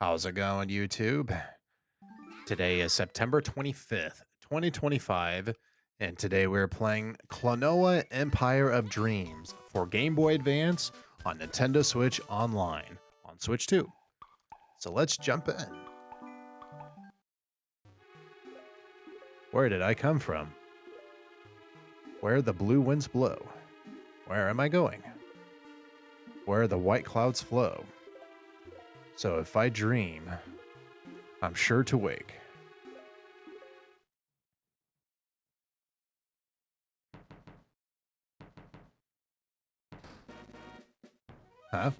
How's it going, YouTube? Today is September 25th, 2025, and today we're playing Klonoa Empire of Dreams for Game Boy Advance on Nintendo Switch Online on Switch 2. So let's jump in. Where did I come from? Where the blue winds blow? Where am I going? Where the white clouds flow? So if I dream, I'm sure to wake. Huh?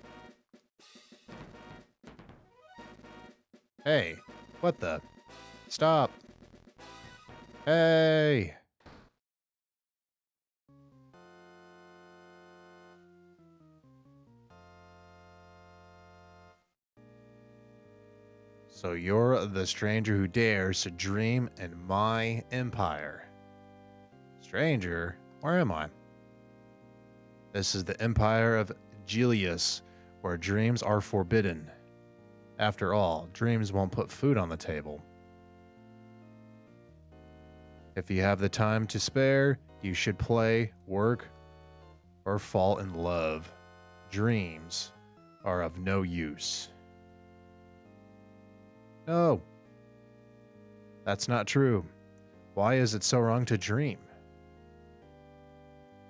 Hey, what the? Stop. Hey. So you're the stranger who dares to dream in my empire. Stranger? Where am I? This is the empire of Gelius, where dreams are forbidden. After all, dreams won't put food on the table. If you have the time to spare, you should play, work, or fall in love. Dreams are of no use. No, that's not true. Why is it so wrong to dream?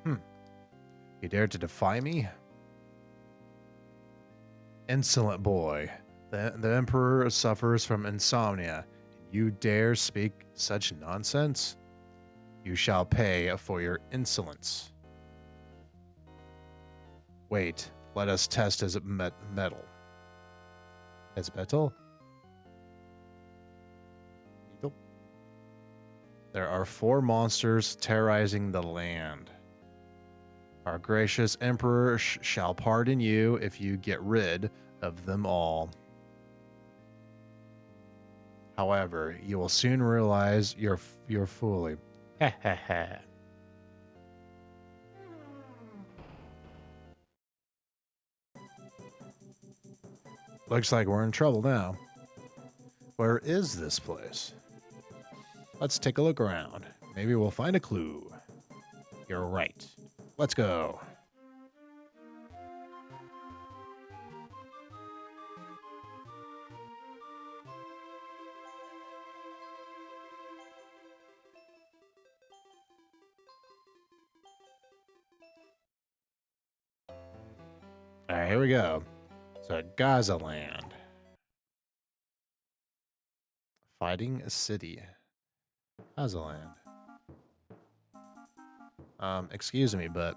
You dare to defy me? Insolent boy. The Emperor suffers from insomnia. You dare speak such nonsense? You shall pay for your insolence. Wait, let us test his metal. His metal? There are 4 monsters terrorizing the land. Our gracious Emperor shall pardon you if you get rid of them all. However, you will soon realize you're fooling. Ha ha ha. Looks like we're in trouble now. Where is this place? Let's take a look around. Maybe we'll find a clue. You're right. Let's go. All right, here we go. So, Gaza Land. Fighting a city. Gaza Land. Excuse me, but...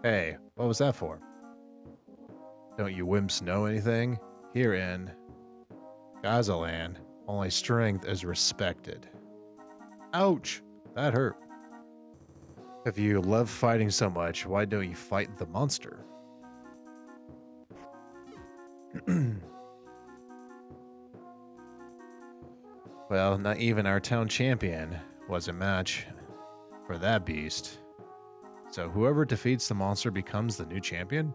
Hey, what was that for? Don't you wimps know anything? Here in Gaza Land, only strength is respected. Ouch! That hurt. If you love fighting so much, why don't you fight the monster? Well, not even our town champion was a match for that beast. So whoever defeats the monster becomes the new champion?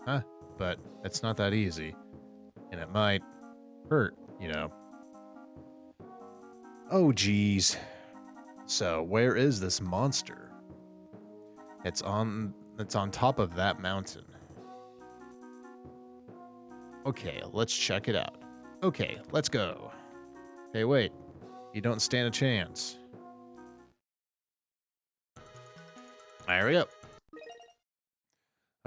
Huh, but it's not that easy. And it might hurt, you know. Oh, geez. So where is this monster? It's on top of that mountain. Okay, let's check it out. Okay, let's go. Hey, wait. You don't stand a chance. There we go.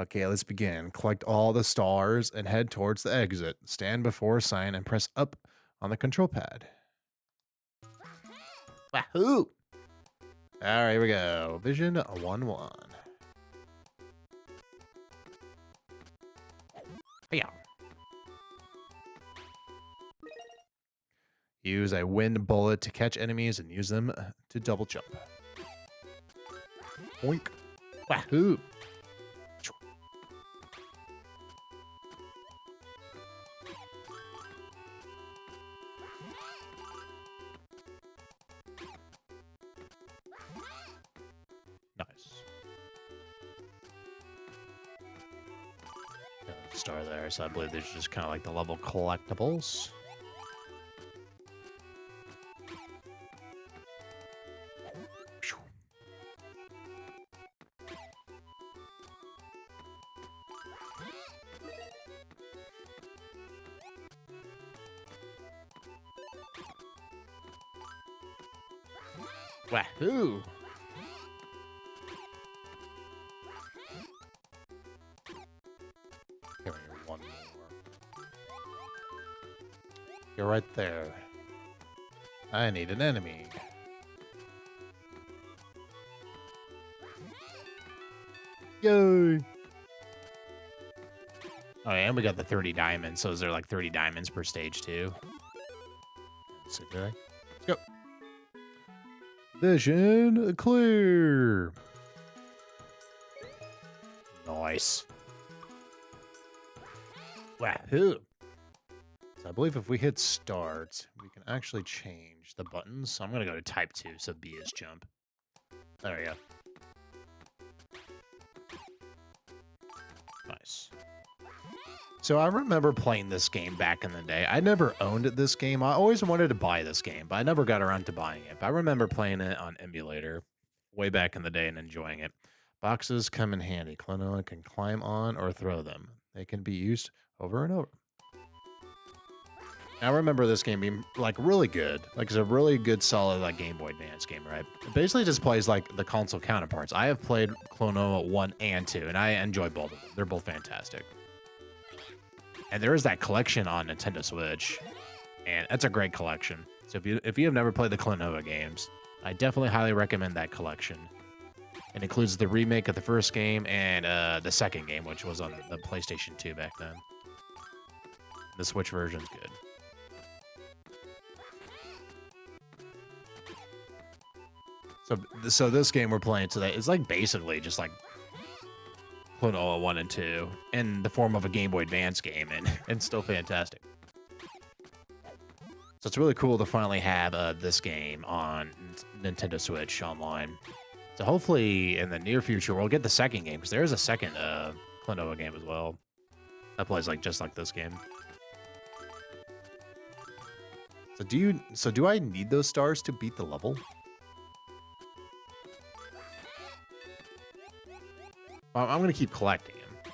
Okay, let's begin. Collect all the stars and head towards the exit. Stand before a sign and press up on the control pad. Wahoo! Alright, here we go. Vision 1-1. Yeah. Use a wind bullet to catch enemies and use them to double jump. Oink. Wahoo! Nice. star there, so I believe these are just kind of like the level collectibles. Wahoo! Here, one more. You're right there. I need an enemy. Yay! Oh, and we got the 30 diamonds, so is there like 30 diamonds per stage too? Let's go. Vision clear. Nice. Wahoo! So I believe if we hit start, we can actually change the buttons. So I'm gonna go to type 2, so B is jump. There we go. Nice. So I remember playing this game back in the day. I never owned this game. I always wanted to buy this game, but I never got around to buying it. But I remember playing it on emulator way back in the day and enjoying it. Boxes come in handy. Klonoa can climb on or throw them. They can be used over and over. I remember this game being like really good. Like it's a really good, solid like Game Boy Advance game, right? It basically just plays like the console counterparts. I have played Klonoa 1 and 2, and I enjoy both of them. They're both fantastic. And there is that collection on Nintendo Switch, and that's a great collection. So if you have never played the Klonoa games, I definitely highly recommend that collection. It includes the remake of the first game and the second game, which was on the PlayStation 2 back then. The Switch version's good. So this game we're playing today is like basically just like Klonoa 1 and 2 in the form of a Game Boy Advance game, and still fantastic. So it's really cool to finally have this game on Nintendo Switch Online. So hopefully in the near future we'll get the second game, because there is a second Klonoa game as well that plays like just like this game. So do I need those stars to beat the level? I'm going to keep collecting them.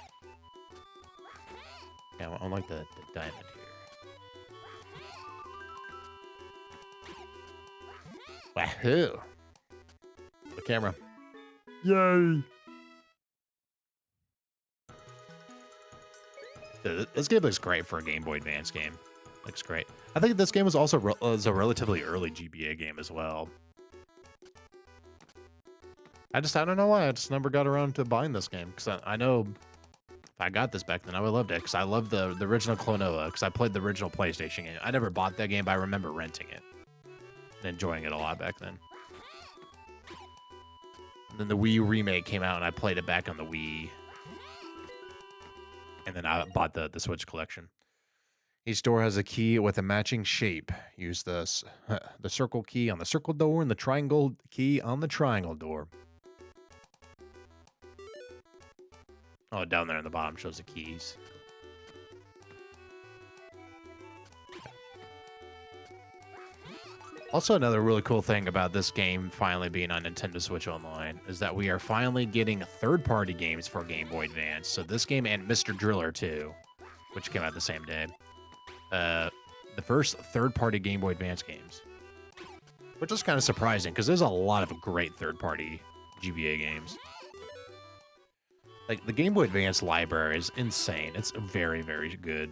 Yeah, I like the diamond here. Wahoo! The camera. Yay! Dude, this game looks great for a Game Boy Advance game. Looks great. I think this game was also a relatively early GBA game as well. I don't know why. I just never got around to buying this game. Because I know if I got this back then, I would have loved it. Because I loved the original Klonoa. Because I played the original PlayStation game. I never bought that game, but I remember renting it. And enjoying it a lot back then. And then the Wii remake came out, and I played it back on the Wii. And then I bought the Switch collection. Each door has a key with a matching shape. Use the circle key on the circle door and the triangle key on the triangle door. Oh, down there in the bottom shows the keys. Also, another really cool thing about this game finally being on Nintendo Switch Online is that we are finally getting third-party games for Game Boy Advance. So this game and Mr. Driller 2, which came out the same day. The first third-party Game Boy Advance games. Which is kind of surprising, because there's a lot of great third-party GBA games. Like, the Game Boy Advance library is insane. It's very, very good.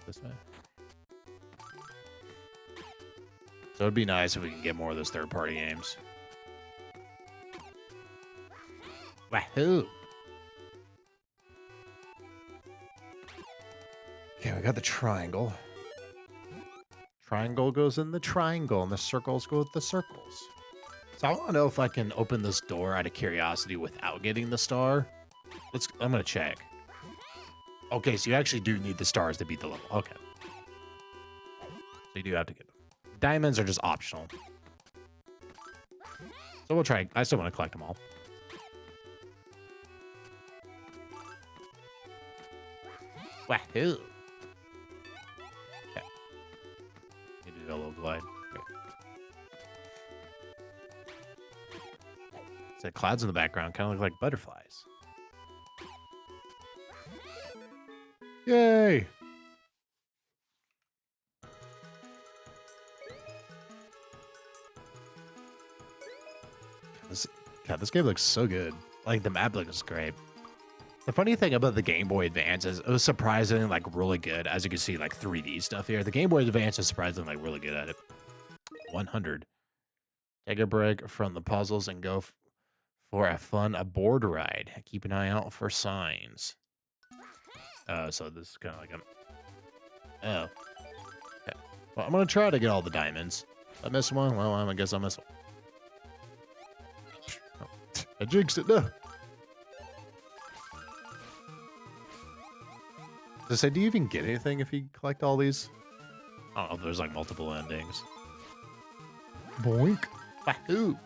This way. So it'd be nice if we can get more of those third-party games. Wahoo! Okay, we got the triangle. Triangle goes in the triangle, and the circles go with the circles. So I want to know if I can open this door out of curiosity without getting the star. I'm going to check. Okay, so you actually do need the stars to beat the level. Okay. So you do have to get them. Diamonds are just optional. So we'll try. I still want to collect them all. Wahoo! Okay. Need to do a little glide. Okay. So clouds in the background kind of look like butterflies. Yay! This game looks so good. Like, the map looks great. The funny thing about the Game Boy Advance is it was surprisingly, like, really good. As you can see, like, 3D stuff here. The Game Boy Advance is surprisingly, like, really good at it. 100. Take a break from the puzzles and go for a board ride. Keep an eye out for signs. So this is kind of like a... Oh. Okay. Well, I'm going to try to get all the diamonds. If I miss one, well, I guess I'll miss one. Oh, I jinxed it, no. Does it say, do you even get anything if you collect all these? I don't know if there's like multiple endings. Boink. Wahoo.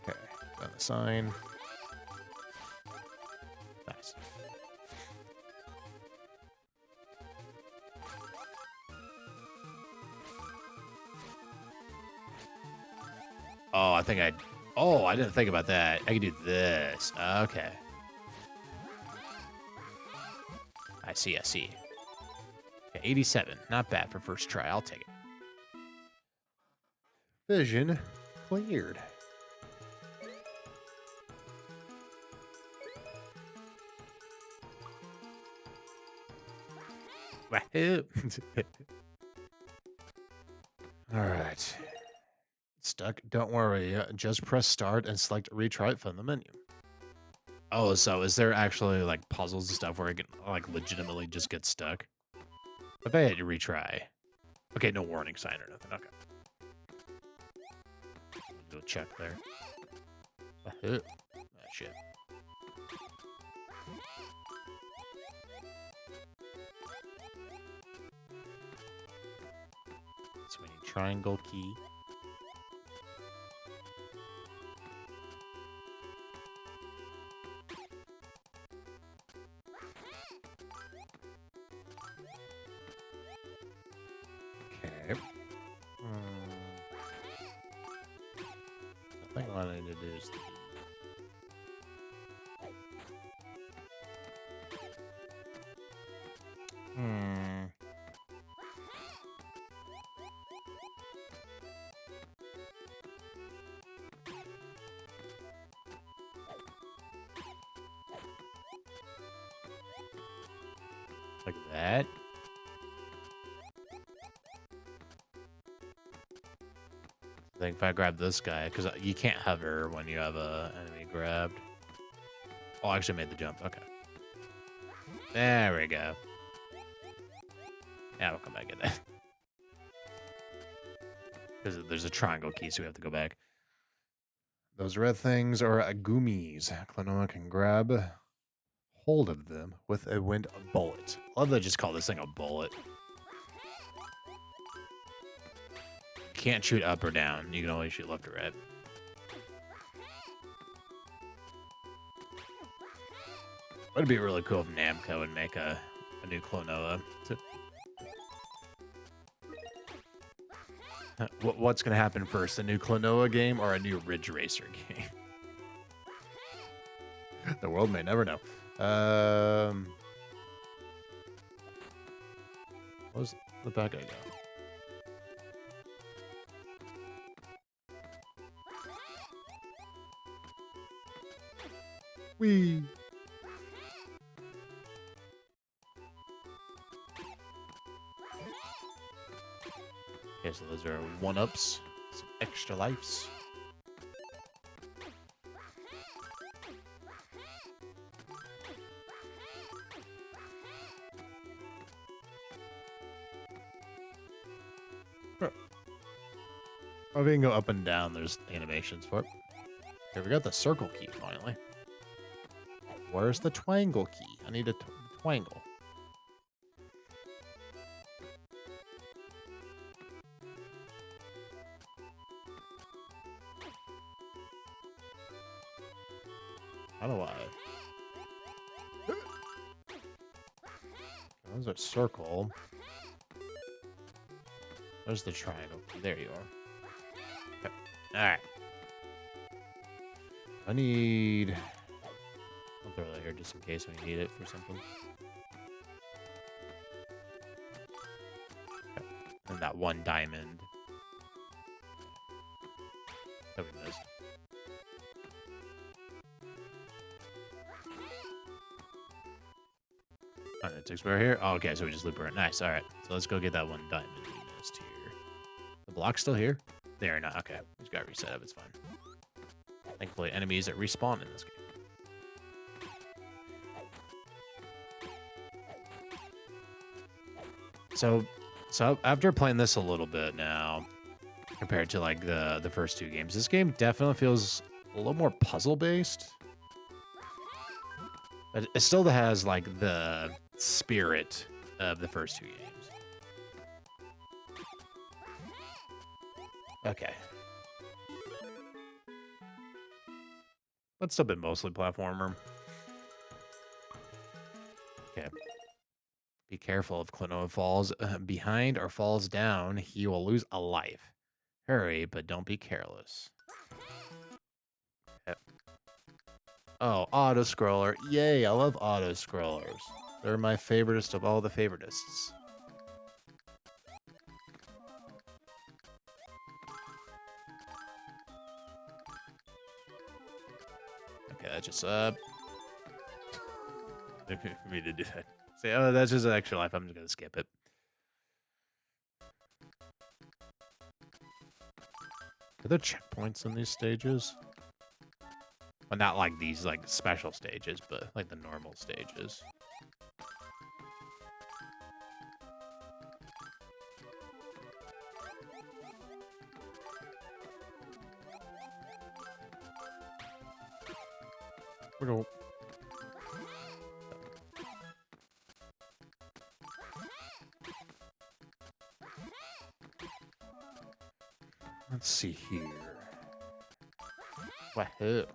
Okay, got the sign. Nice. Oh, I think I didn't think about that. I can do this. Okay. I see. Okay, 87. Not bad for first try. I'll take it. Vision cleared. Wahoo. All right. Stuck? Don't worry. Just press start and select retry from the menu. Oh, so is there actually like puzzles and stuff where I can like legitimately just get stuck? If I had to retry. Okay, no warning sign or nothing. Okay. Do a check there. Oh, shit. So we need triangle key. Okay. I think what I need to do is... Like that. I think if I grab this guy, because you can't hover when you have a enemy grabbed. Oh, I actually made the jump. Okay. There we go. Yeah, we'll come back at that. Because there's a triangle key, so we have to go back. Those red things are gummies. Klonoa can grab hold of them with a wind bullet. I love that they just call this thing a bullet. You can't shoot up or down. You can only shoot left or right. It'd be really cool if Namco would make a new Klonoa. What's going to happen first? A new Klonoa game or a new Ridge Racer game? The world may never know. Where's the back I go? Whee! Okay, so those are 1-ups. Some extra lives. Oh, we can go up and down. There's animations for it. Okay, we got the circle key finally. Where's the twangle key? I need a twangle. How do I? There's a circle. There's the triangle. There you are. Okay. All right. I need. I'll throw that here just in case we need it for something. Okay. And that one diamond that we missed. Oh, it takes where here? Oh, okay, so we just loop around. Nice. All right. So let's go get that one diamond we missed here. The block's still here? They are not. Okay. We just got reset up. It's fine. Thankfully, enemies that respawn in this game. So after playing this a little bit now, compared to like the first two games, this game definitely feels a little more puzzle based. But it still has like the spirit of the first two games. Okay. But still been mostly platformer. Okay. Be careful if Klonoa falls behind or falls down, he will lose a life. Hurry, but don't be careless. Okay. Oh, auto-scroller. Yay, I love auto-scrollers. They're my favoritist of all the favoritists. Okay, that's just up. For me to do that. Say, oh, that's just an extra life. I'm just gonna skip it. Are there checkpoints in these stages? Well, not like these like special stages, but like the normal stages. Let's see here. Wahoo.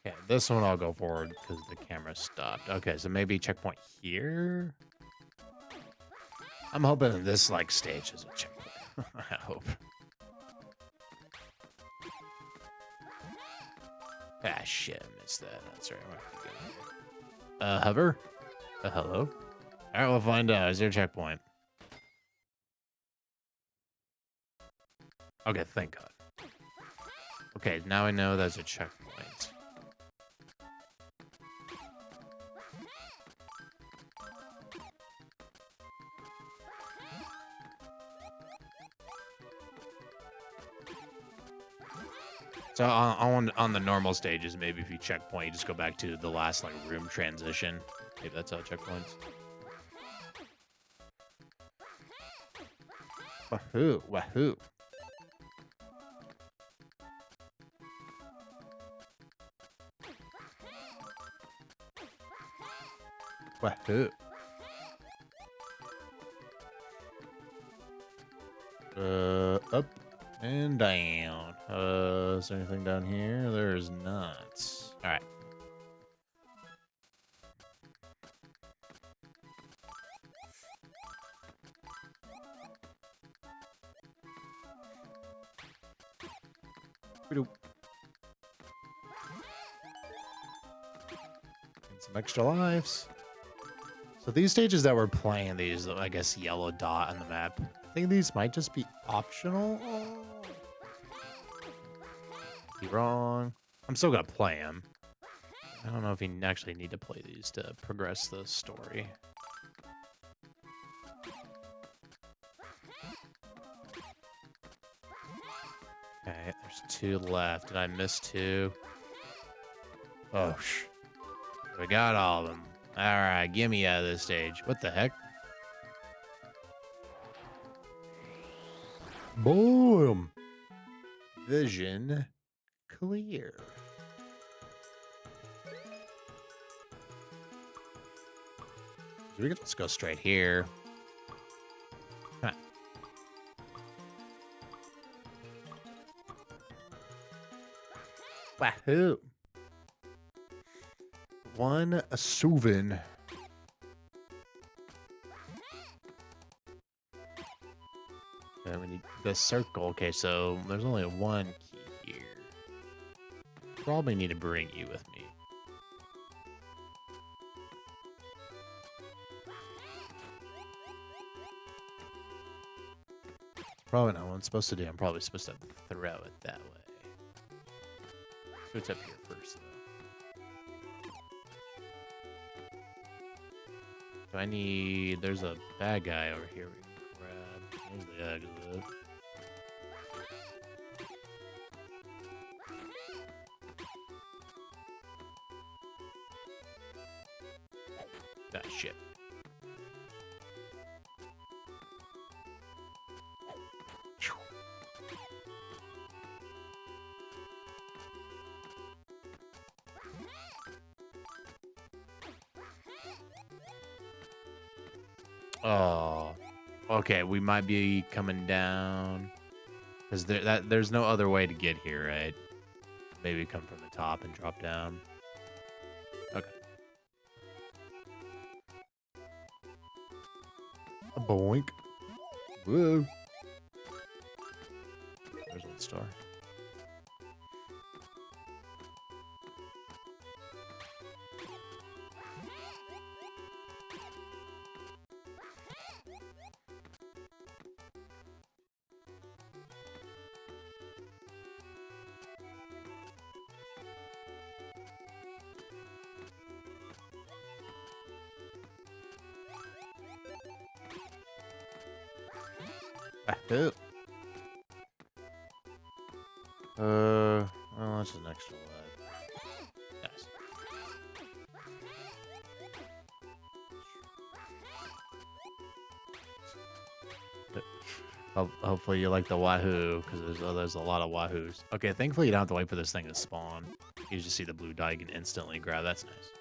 Okay, this one I'll go forward because the camera stopped. Okay, so maybe checkpoint here. I'm hoping that this like stage is a checkpoint. I hope. Ah, shit, I missed that. That's right. Hover? Hello? Alright, we'll find out. Is there a checkpoint? Okay, thank God. Okay, now I know there's a checkpoint. So on the normal stages, maybe if you checkpoint, you just go back to the last like room transition. Maybe that's how checkpoints. Wahoo! Wahoo! Wahoo! Up and down. Is there anything down here? There is not. All right. Get some extra lives. So these stages that we're playing, these, I guess, yellow dot on the map, I think these might just be optional. Be wrong. I'm still gonna play them. I don't know if you actually need to play these to progress the story. Okay, there's 2 left. Did I miss 2? Oh, we got all of them. All right, get me out of this stage. What the heck? Boom. Vision clear. We can just go straight here. Huh. Wahoo! One Suvin. And we need the circle. Okay, so there's only one key here. Probably need to bring you with me. Probably not what I'm supposed to do. I'm probably supposed to throw it that way. So it's up here first, though. Do I need... There's a bad guy over here we can grab. There's the exit. Ah, shit. Oh, okay. We might be coming down because there's no other way to get here, right? Maybe come from the top and drop down. Okay. A boink. Whoa. There's one star. Well, that's an extra leg. Nice. Hopefully you like the wahoo, because there's a lot of wahoos. Okay, thankfully you don't have to wait for this thing to spawn. You just see the blue dot, you can instantly grab. That's nice.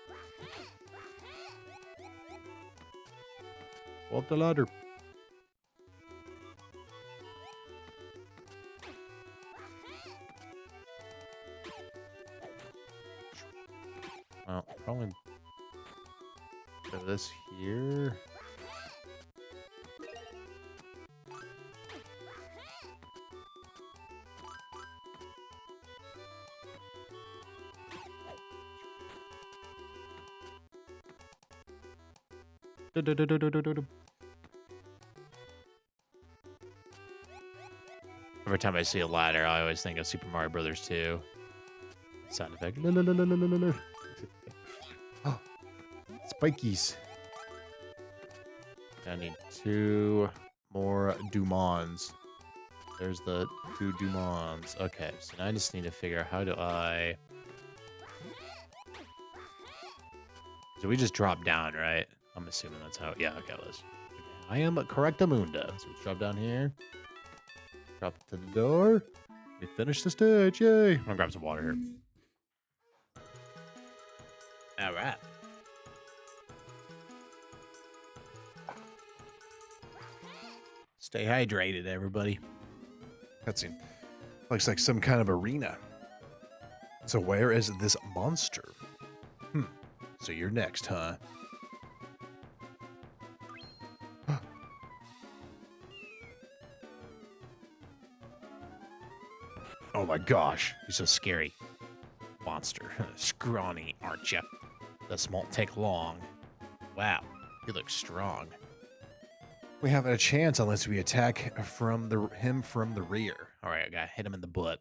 Go up the ladder. Well, probably do this here. Every time I see a ladder, I always think of Super Mario Brothers 2. Sound effect. Oh, spikies. I need 2 more Dumons. There's the 2 Dumons. Okay, so now I just need to figure out how do I... So we just drop down, right? I'm assuming that's how... Yeah, okay, let's... Okay. I am correctamunda. So we drop down here. Drop to the door. We finish the stage. Yay! I'm gonna grab some water here. All right. Stay hydrated, everybody. Cutscene. Looks like some kind of arena. So where is this monster? So you're next, huh? Oh my gosh, he's so scary. Monster. Scrawny, aren't you? This won't take long. Wow, you look strong. We haven't a chance unless we attack him from the rear. All right, I gotta hit him in the butt.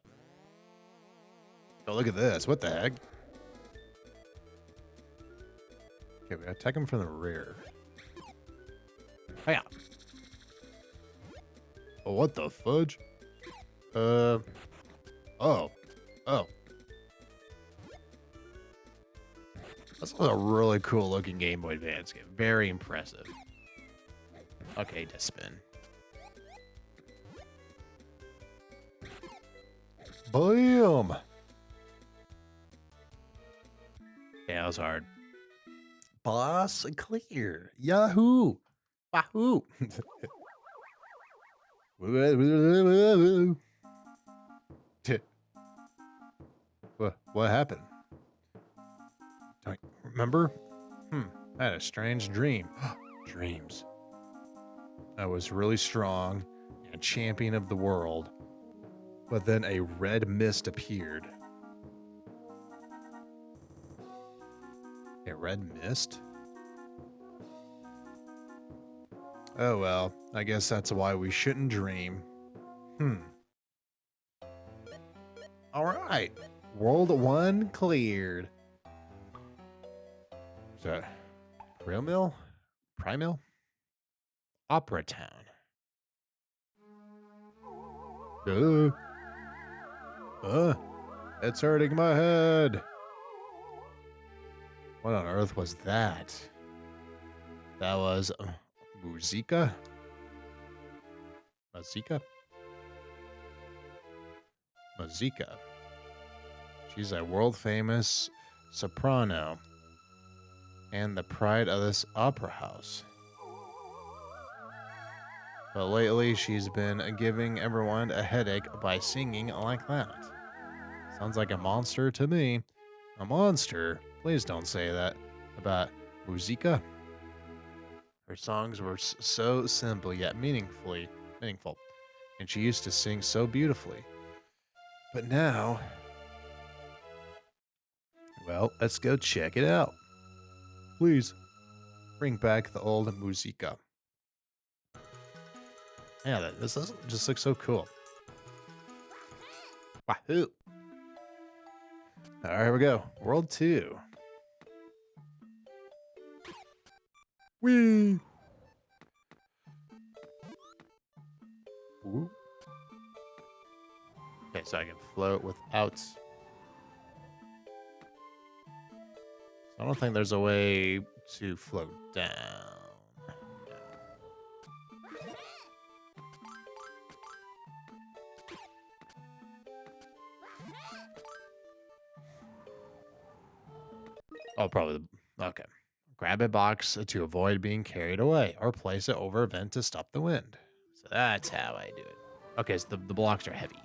Oh, look at this. What the heck? Okay, we gotta attack him from the rear. Oh, yeah. Oh, what the fudge? Oh. Oh. That's a really cool looking Game Boy Advance game. Very impressive. Okay, to spin. Bam! Yeah, that was hard. boss clear. Yahoo! Wahoo! What happened? Don't you remember? I had a strange dream. Dreams. I was really strong and champion of the world, but then a red mist appeared. A red mist? Oh well, I guess that's why we shouldn't dream. Alright. World 1 cleared. Is that Primal? Primal? Opera Town. It's hurting my head. What on earth was that? That was Muzika? Mazika? Mazika. She's a world famous soprano and the pride of this opera house. But lately she's been giving everyone a headache by singing like that. Sounds like a monster to me. A monster? Please don't say that about Muzika. Her songs were so simple yet meaningful, and she used to sing so beautifully. But now, well, let's go check it out. Please, bring back the old Muzika. Yeah, this just looks so cool. Wahoo! All right, here we go. World 2. Whee! Ooh. Okay, so I can float without... I don't think there's a way to float down. Oh, probably. Okay. Grab a box to avoid being carried away, or place it over a vent to stop the wind. So that's how I do it. Okay, so the blocks are heavy.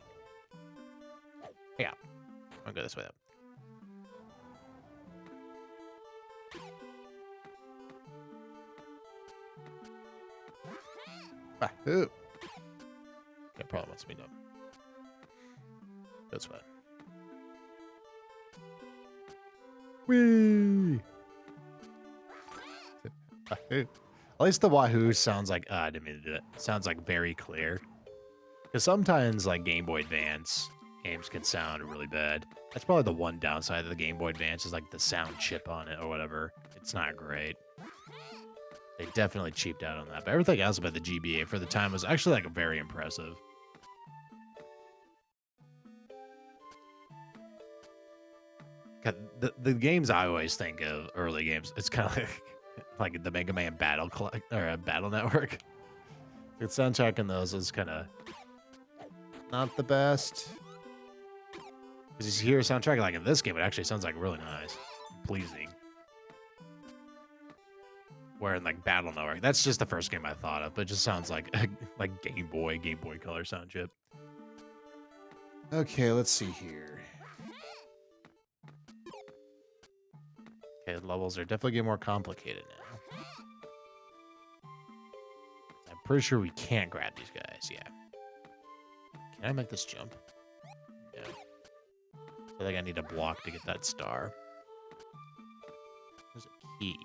Yeah. I'll go this way up. Wahoo! That probably wants me to. This way. Whee! Wahoo. At least the wahoo sounds like, I didn't mean to do it. Sounds like very clear. Because sometimes, like, Game Boy Advance games can sound really bad. That's probably the one downside of the Game Boy Advance is, like, the sound chip on it or whatever. It's not great. They definitely cheaped out on that. But everything else about the GBA for the time was actually, like, very impressive. The games I always think of, early games, it's kind of like the Mega Man Battle Network. The soundtrack in those is kind of not the best. Because you hear a soundtrack like in this game, it actually sounds like really nice, and pleasing. Where in like Battle Network, that's just the first game I thought of, but it just sounds like like Game Boy Color sound chip. Okay, let's see here. Okay, the levels are definitely getting more complicated now. I'm pretty sure we can't grab these guys, yeah. Can I make this jump? No. I think I need a block to get that star. There's a key.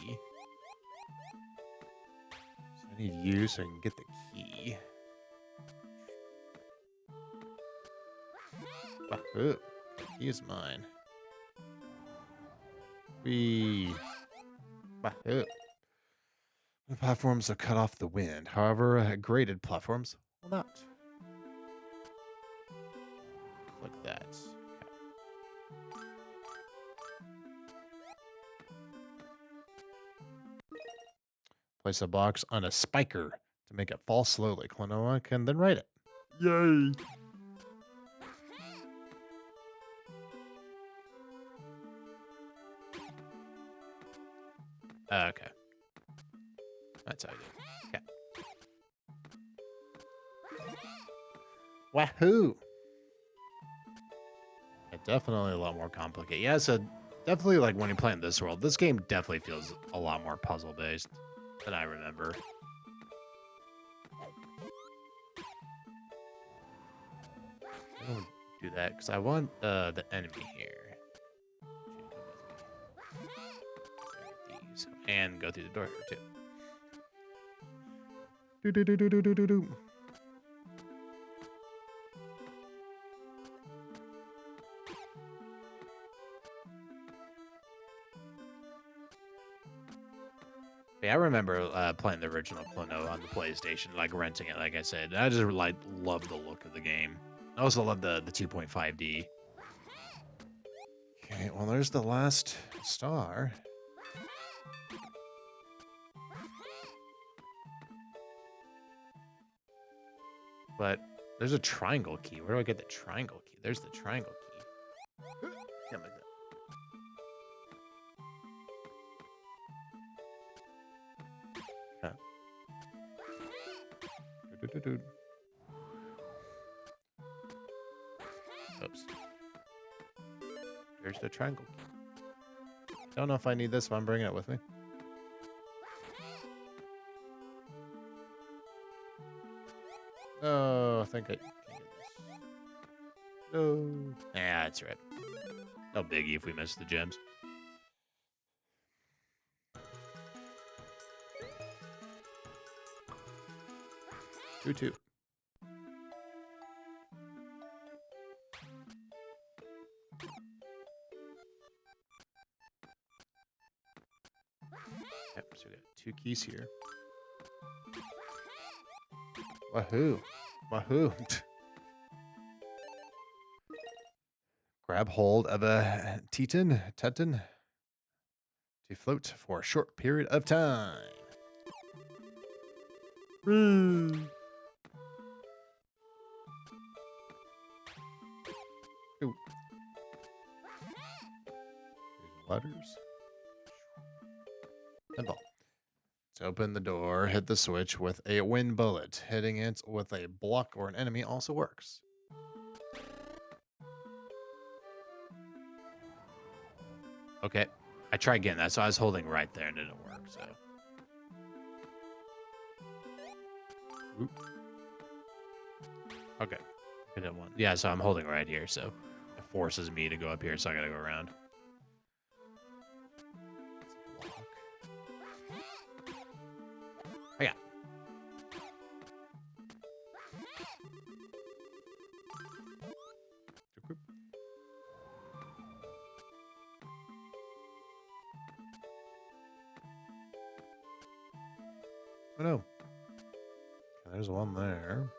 So I need you so I can get the key. Wahoo! The key is mine. Whee! Wahoo! The platforms are cut off the wind. However, graded platforms will not. Like that. Okay. Place a box on a spiker to make it fall slowly. Klonoa can then write it. Yay! Okay. That's how I do it. Okay. Wahoo! Yeah, definitely a lot more complicated. Yeah, so definitely like when you play in this world, this game definitely feels a lot more puzzle based than I remember. I don't do that because I want the enemy here. Get these and go through the door here too. Do do do do do do do do. Yeah, I remember playing the original Klonoa on the PlayStation, like renting it, like I said. I just like love the look of the game. I also love the 2.5D. Okay, well, there's the last star. But there's a triangle key. Where do I get the triangle key? There's the triangle key. Can't make that. Huh. Oops. There's the triangle key. Don't know if I need this, but I'm bringing it with me. Oh, I think I can get this. No. Yeah, that's right. No biggie if we miss the gems. Two. Yep, so we got 2 keys here. Wahoo. Wahoo. Grab hold of a teton to float for a short period of time. Ooh. Letters. And ball. To open the door, hit the switch with a wind bullet. Hitting it with a block or an enemy also works. Okay. I tried getting that, so I was holding right there and it didn't work, so. Oop. Okay. I didn't want. Yeah, so I'm holding right here, so it forces me to go up here, so I gotta go around. Oh, yeah. Oh no. There's one there.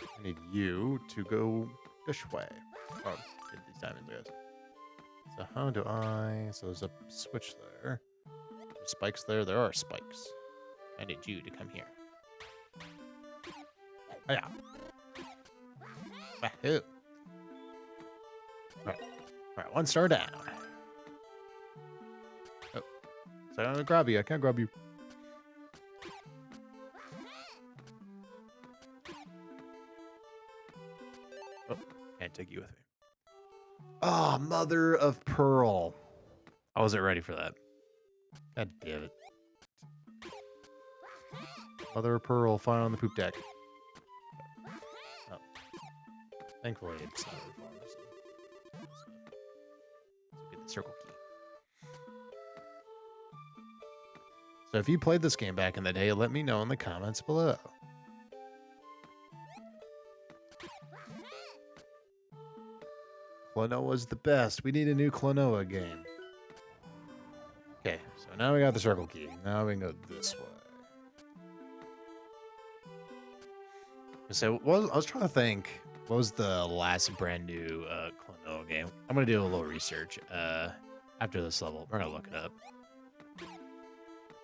I need you to go this way. Oh, get these diamonds, I guess. So how do I... So there's a switch there. There's spikes there. There are spikes. I need you to come here. Oh, yeah. Wahoo. Alright, 1 star down. Oh. So I'm gonna grab you. I can't grab you. Oh, can't take you with me. Oh, mother of pearl. I wasn't ready for that. God damn it. Mother of pearl, fire on the poop deck. Oh. Thankfully, it's not really far. So get the circle key. So if you played this game back in the day, let me know in the comments below. Klonoa was the best. We need a new Klonoa game. Okay, so now we got the circle key. Now we can go this way. So I was trying to think, what was the last brand new Klonoa game? I'm going to do a little research after this level. We're going to look it up.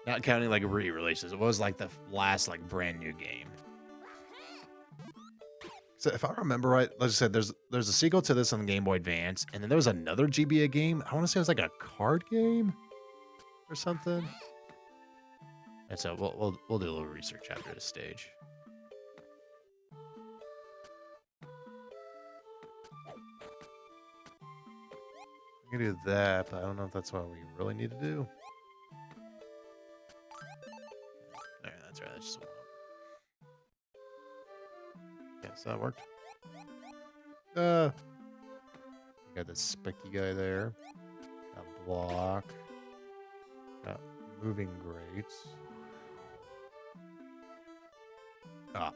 Not counting like re-releases. What was like the last like brand new game? So if I remember right, like I said, there's a sequel to this on the Game Boy Advance, and then there was another GBA game. I want to say it was like a card game or something. And so we'll do a little research after this stage. We can do that, but I don't know if that's what we really need to do. There, that's right. That's just one. Yeah, so that worked. Got this spiky guy there. Got block. Got moving grates. Ah.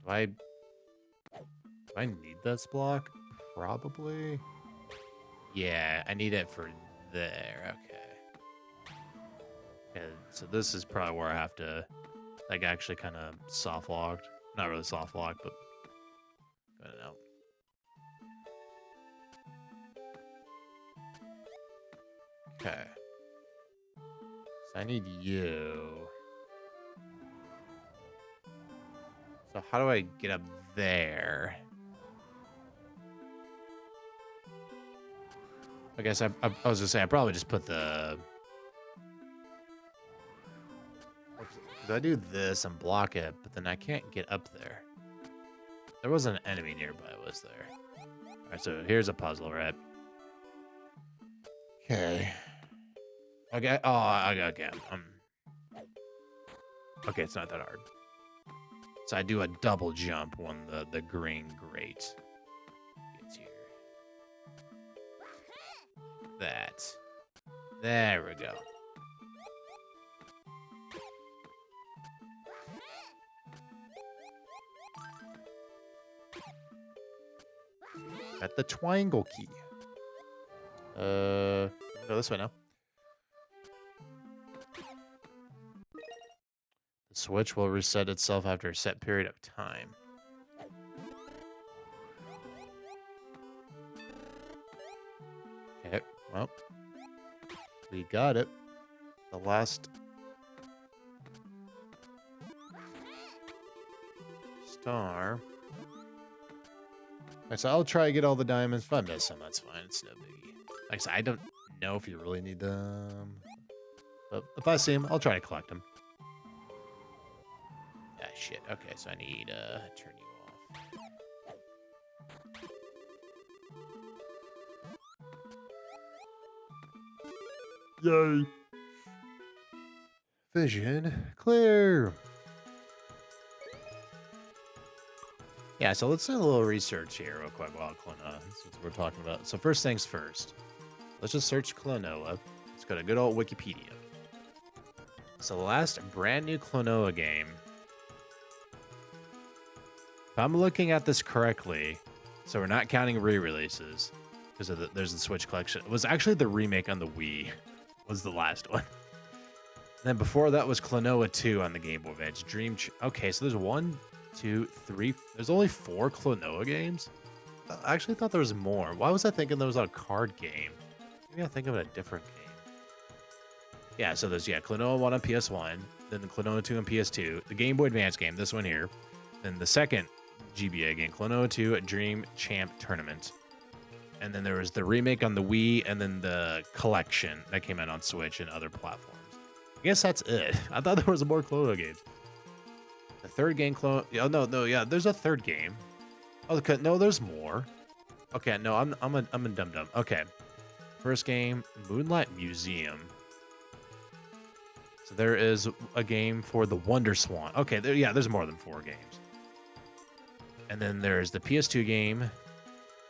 Do I need this block? Probably. Yeah, I need it for there. Okay. Yeah, so this is probably where I have to, like, actually kind of soft locked. Not really soft locked, but I don't know. Okay. So I need you. So how do I get up there? I guess I was gonna say I probably just put the. I do this and block it, but then I can't get up there. There was an enemy nearby, was there? All right, so here's a puzzle, right? Okay. Okay. Oh, okay. Okay, it's not that hard. So I do a double jump when the green grate gets here. That. There we go. Got the twangle key. Go this way now. The switch will reset itself after a set period of time. Okay, well, we got it. The last star. Right, so I'll try to get all the diamonds. If I miss them, that's fine. It's no biggie. Like I said, I don't know if you really need them. But if I see them, I'll try to collect them. Ah, shit. Okay, so I need to turn you off. Yay. Vision clear. Yeah, so let's do a little research here real quick while Klonoa, since we're talking about. So first things first, let's just search Klonoa. Let's go to good old Wikipedia. So the last brand new Klonoa game, if I'm looking at this correctly, so we're not counting re-releases, because there's the Switch collection. It was actually the remake on the Wii, was the last one. And then before that was Klonoa 2 on the Game Boy Advance. Okay, so there's 1, 2, 3. There's only 4 Klonoa games? I actually thought there was more. Why was I thinking there was a card game? Maybe I think of it a different game. Yeah, so there's, Klonoa 1 on PS1, then the Klonoa 2 on PS2, the Game Boy Advance game, this one here, then the second GBA game, Klonoa 2 Dream Champ Tournament. And then there was the remake on the Wii, and then the collection that came out on Switch and other platforms. I guess that's it. I thought there was more Klonoa games. The third game, yeah, there's a third game. Oh, okay, no, there's more. Okay, no, I'm a dum-dum. Okay, first game, Moonlight Museum. So there is a game for the Wonder Swan. Okay, there's more than 4 games. And then there's the PS2 game,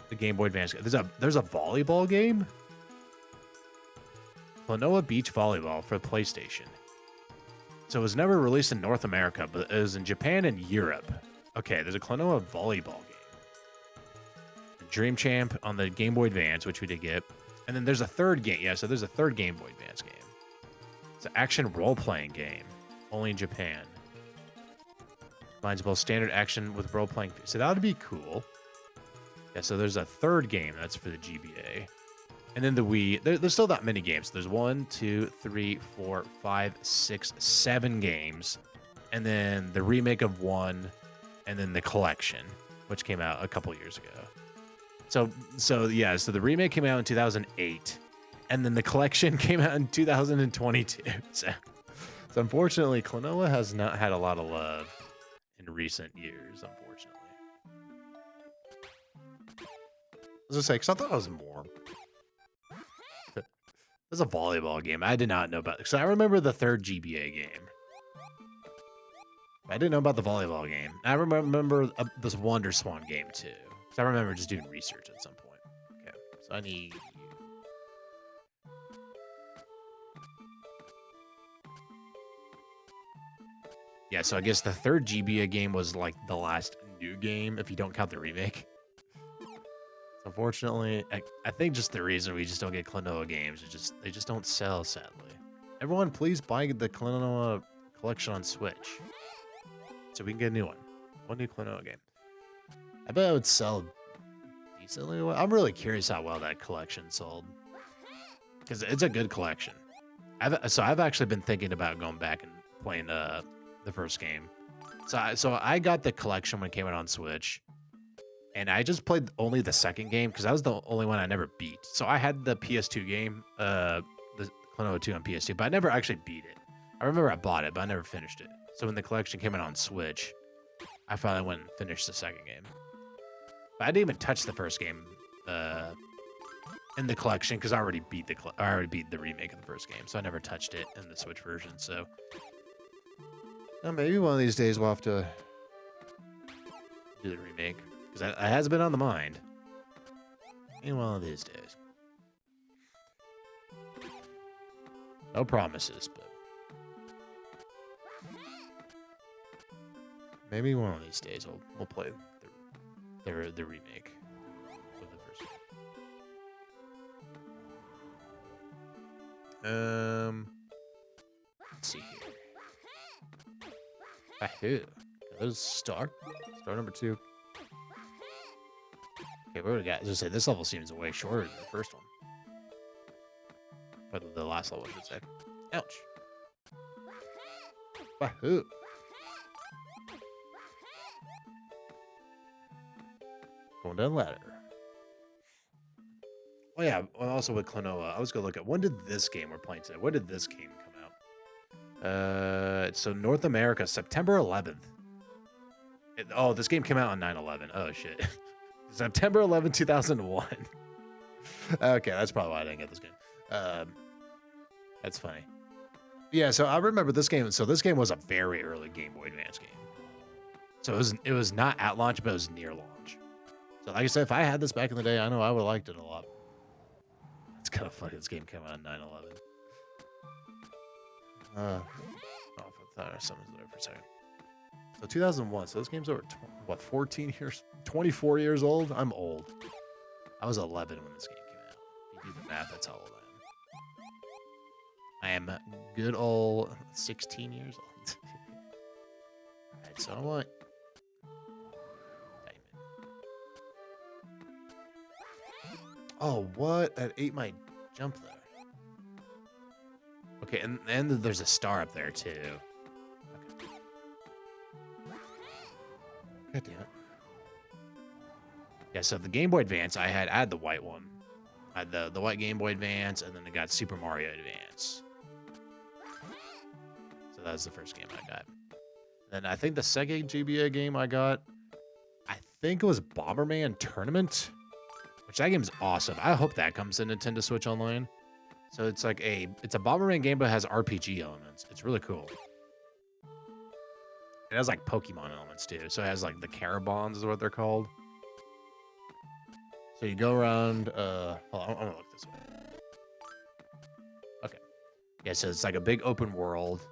the Game Boy Advance. There's a volleyball game. Klonoa Beach Volleyball for PlayStation. So it was never released in North America, but it was in Japan and Europe. Okay, there's a Klonoa volleyball game. The Dream Champ on the Game Boy Advance, which we did get. And then there's a third game. Yeah, so there's a third Game Boy Advance game. It's an action role-playing game, only in Japan. Combines both standard action with role-playing. So that would be cool. Yeah, so there's a third game that's for the GBA. And then the Wii, there's still not many games. There's 1, 2, 3, 4, 5, 6, 7 games. And then the remake of 1, and then the collection, which came out a couple years ago. So the remake came out in 2008, and then the collection came out in 2022. So unfortunately, Klonoa has not had a lot of love in recent years, unfortunately. I was gonna say, because I thought it was more. It's a volleyball game. I did not know about it. So I remember the third GBA game. I didn't know about the volleyball game. I remember this Wonder Swan game too. So I remember just doing research at some point. Okay, so I need you. Yeah, so I guess the third GBA game was like the last new game if you don't count the remake. So unfortunately, I think just the reason we just don't get Klonoa games is they just don't sell, sadly. Everyone, please buy the Klonoa collection on Switch, so we can get a new one. One new Klonoa game. I bet it would sell decently well. I'm really curious how well that collection sold, because it's a good collection. I've actually been thinking about going back and playing the first game. So I got the collection when it came out on Switch, and I just played only the second game because that was the only one I never beat. So I had the PS2 game, the Klonoa 2 on PS2, but I never actually beat it. I remember I bought it, but I never finished it. So when the collection came out on Switch, I finally went and finished the second game. But I didn't even touch the first game in the collection because I already beat the remake of the first game, so I never touched it in the Switch version. So maybe one of these days we'll have to do the remake, because that has been on the mind. Maybe one of these days. No promises, but maybe one of these days we'll play the remake of the first game. Let's see here. Ahoo. There's star number 2. Okay, what do we got? As I say, this level seems way shorter than the first one. But the last level, I should say. Ouch. Wahoo. Going down the ladder. Oh yeah, also with Klonoa, I was gonna look at, when did this game we're playing today? When did this game come out? So North America, September 11th. This game came out on 9/11. Oh shit. September 11, 2001. Okay, that's probably why I didn't get this game. That's funny. Yeah, so I remember this game. So this game was a very early Game Boy Advance game. So it was not at launch, but it was near launch. So like I said, if I had this back in the day, I know I would have liked it a lot. It's kind of funny. This game came out on 9/11. I thought something was there for a second. So 2001. So this game's over, 14 years? 24 years old? I'm old. I was 11 when this game came out. If you do the math, that's how old I am. I am good old 16 years old. Alright, so I want... Oh, what? That ate my jump there. Okay, and there's a star up there, too. Okay. God damn it. Yeah, so the Game Boy Advance, I had the white one. I had the white Game Boy Advance, and then I got Super Mario Advance. So that was the first game I got. Then I think the second GBA game I got, I think it was Bomberman Tournament, which that game's awesome. I hope that comes to Nintendo Switch Online. So it's like it's a Bomberman game, but it has RPG elements. It's really cool. It has like Pokemon elements too. So it has like the Carabons is what they're called. So you go around, hold on, I'm gonna look this way. Okay. Yeah, so it's like a big open world.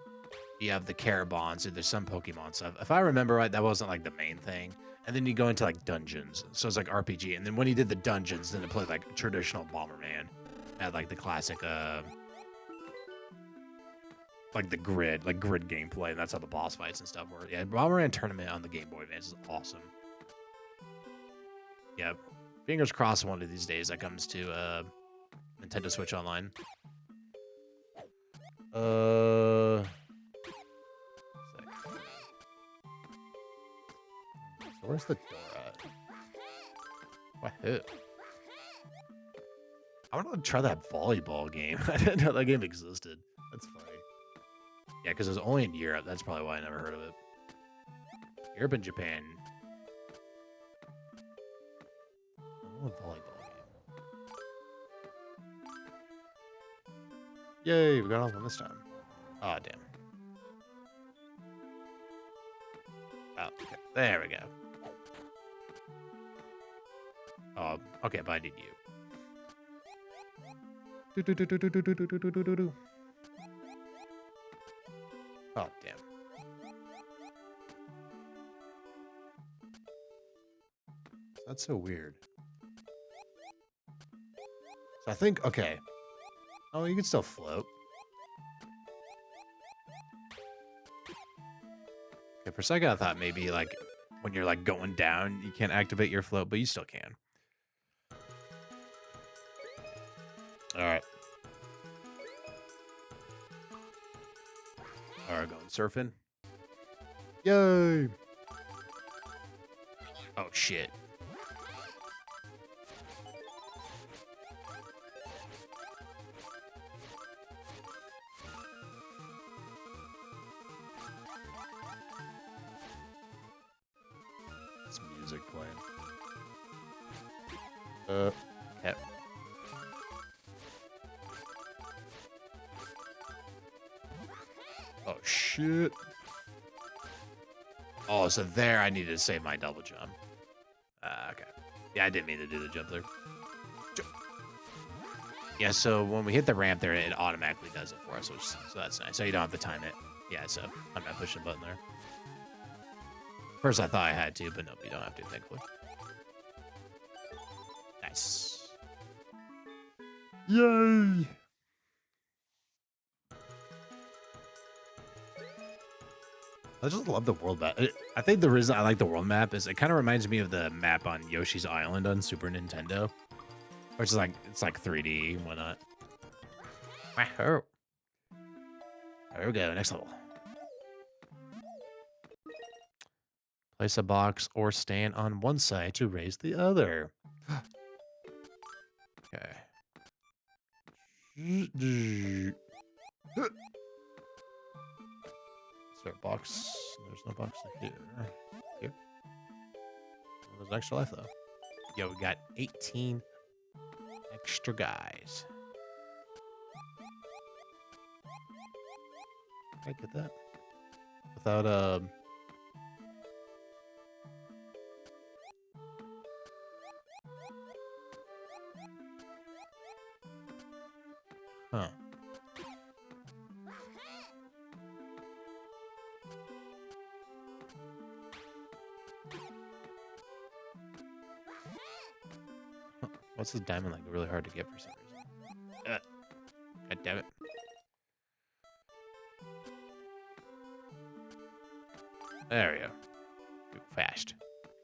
You have the Carabons, and there's some Pokemon stuff. If I remember right, that wasn't like the main thing. And then you go into like dungeons. So it's like RPG. And then when you did the dungeons, then it played like traditional Bomberman. It had like the classic, like the grid gameplay. And that's how the boss fights and stuff were. Yeah, Bomberman Tournament on the Game Boy Advance is awesome. Yep. Fingers crossed one of these days that comes to Nintendo Switch Online. So where's the door at? What hit? I want to try that volleyball game. I didn't know that game existed. That's funny. Yeah, because it was only in Europe. That's probably why I never heard of it. Europe and Japan. Oh, a volleyball game. Yay, we got off one this time. Oh, damn. Oh, okay. There we go. Oh, okay, but I need you. Oh, damn. That's so weird. So I think, okay. Oh, you can still float. Okay, for a second I thought maybe like when you're like going down, you can't activate your float, but you still can. All right. All right, going surfing. Yay! Oh shit. This music playing. Okay. Oh shit. Oh, so there I needed to save my double jump. Okay. Yeah, I didn't mean to do the jump there. Yeah, so when we hit the ramp there, it automatically does it for us, so that's nice. So you don't have to time it. Yeah, so I'm not pushing the button there. First I thought I had to, but nope, you don't have to, thankfully. Nice. Yay! I just love the world map. I think the reason I like the world map is it kind of reminds me of the map on Yoshi's Island on Super Nintendo. Which is like, it's like 3D and whatnot. Wow. There we go, next level. Place a box or stand on one side to raise the other. Okay. Is there a box? There's no box here. Here. There's an extra life though. Yo, we got 18 extra guys. I get that. Without huh. What's this diamond like really hard to get for some reason? God damn it. There we go. Go fast.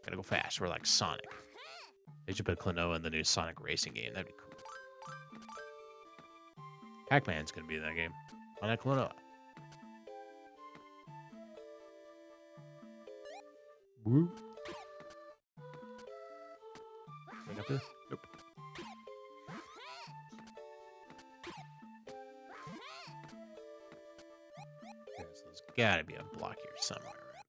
Gotta go fast. We're like Sonic. They should put Klonoa in the new Sonic racing game. That'd be cool. Pac-Man's gonna be in that game. On that Klonoa. Woo. Right up here? Nope. Okay, so there's gotta be a block here somewhere, right?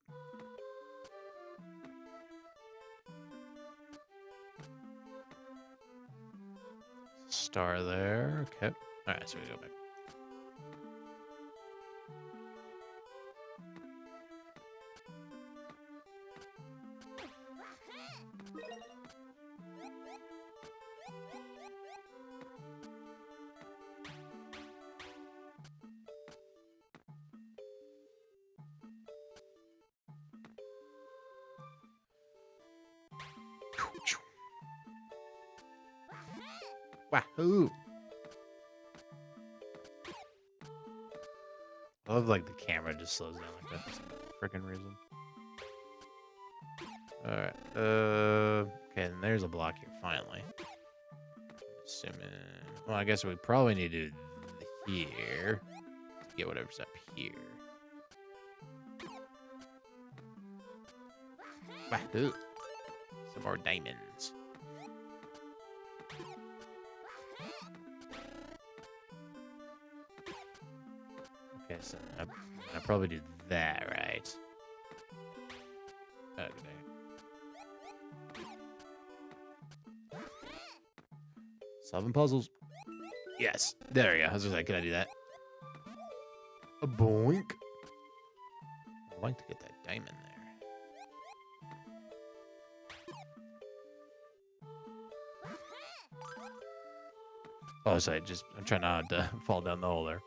Star there. Okay. Alright, so we go back. Wahoo! I love like the camera just slows down like that for some freaking reason. Alright. Okay, and there's a block here finally. Assuming... Well, I guess we probably need to do here to get whatever's up here. Wahoo! Some more diamonds. Okay, so I probably do that, right? Okay. Solving puzzles. Yes. There we go. I was just like, can I do that? A boink. I'd like to get that diamond there. Oh, sorry. I'm trying not to fall down the hole there.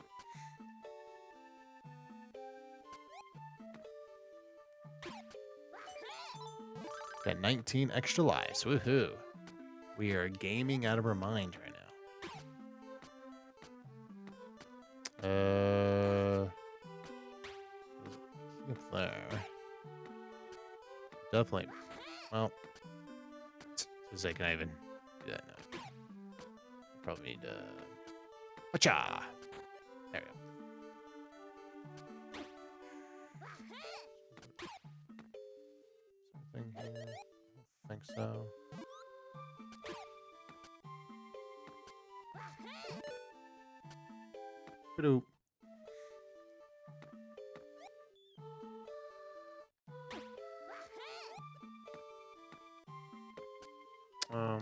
Got 19 extra lives. Woohoo. We are gaming out of our minds right now. Up there. Definitely. Well, I can I even do that now? Probably need to. Wacha! There we go. Something here? I don't think so. Ba-doop.